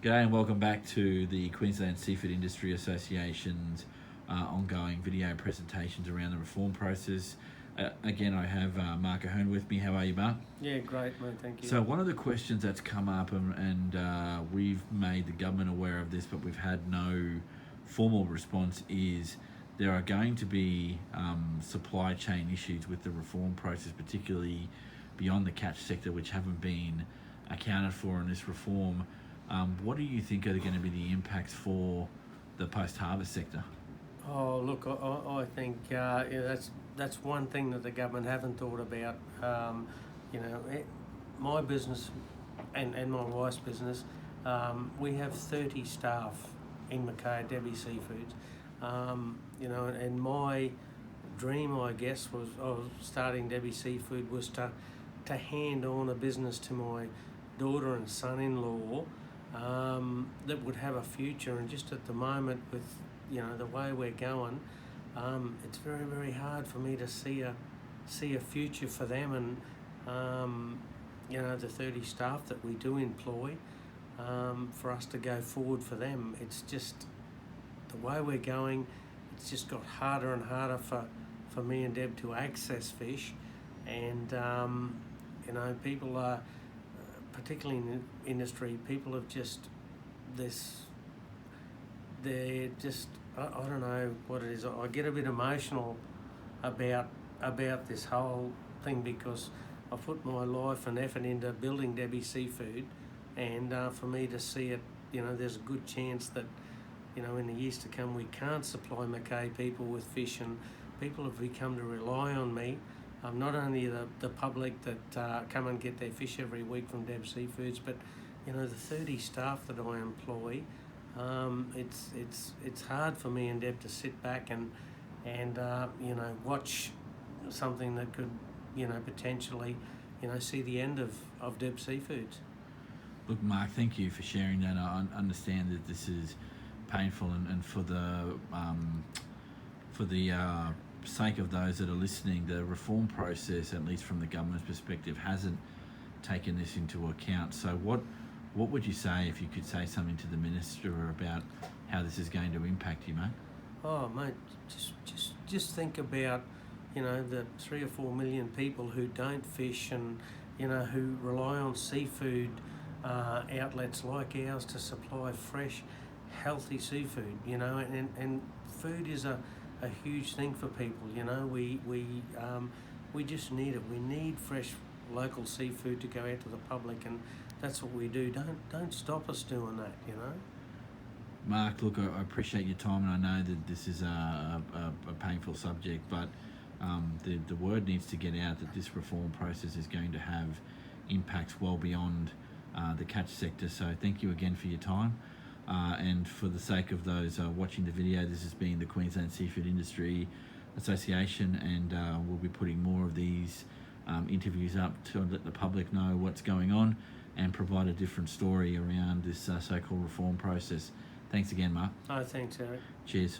G'day and welcome back to the Queensland Seafood Industry Association's ongoing video presentations around the reform process. Again, I have Mark Ahern with me. How are you, Mark? Yeah, great, mate, thank you. So one of the questions that's come up, and we've made the government aware of this, but we've had no formal response, is there are going to be supply chain issues with the reform process, particularly beyond the catch sector, which haven't been accounted for in this reform. What do you think are going to be the impacts for the post-harvest sector? Oh, look, I think that's one thing that the government haven't thought about. My business and my wife's business, we have 30 staff in Mark and Debbie Seafoods. And my dream, I guess, was of starting Debbie Seafood was to hand on a business to my daughter and son-in-law that would have a future. And just at the moment, with the way we're going, it's very, very hard for me to see a future for them and the 30 staff that we do employ, for us to go forward for them. It's just the way we're going. It's just got harder and harder for me and Deb to access fish, and people are, particularly in the industry, people have just they're just, I don't know what it is. I get a bit emotional about this whole thing, because I put my life and effort into building Debbie Seafood, and for me to see it, there's a good chance that in the years to come we can't supply Mackay people with fish, and people have become to rely on me. Not only the public that come and get their fish every week from Deb Seafoods, but the 30 staff that I employ. It's hard for me and Deb to sit back and watch something that could potentially see the end of Deb Seafoods. Look, Mark, thank you for sharing that. I understand that this is painful, and for the sake of those that are listening, the reform process, at least from the government's perspective, hasn't taken this into account. So what would you say if you could say something to the minister about how this is going to impact you, mate? Oh, mate, just think about the 3 or 4 million people who don't fish, and who rely on seafood outlets like ours to supply fresh, healthy seafood. And food is a huge thing for people. We just need it. We need fresh local seafood to go out to the public, and that's what we do. Don't stop us doing that. Mark, look, I appreciate your time, and I know that this is a painful subject, but the word needs to get out that this reform process is going to have impacts well beyond the catch sector. So thank you again for your time. And for the sake of those watching the video, this has been the Queensland Seafood Industry Association, and we'll be putting more of these interviews up to let the public know what's going on and provide a different story around this so-called reform process. Thanks again, Mark. Oh, thanks, Eric. Cheers.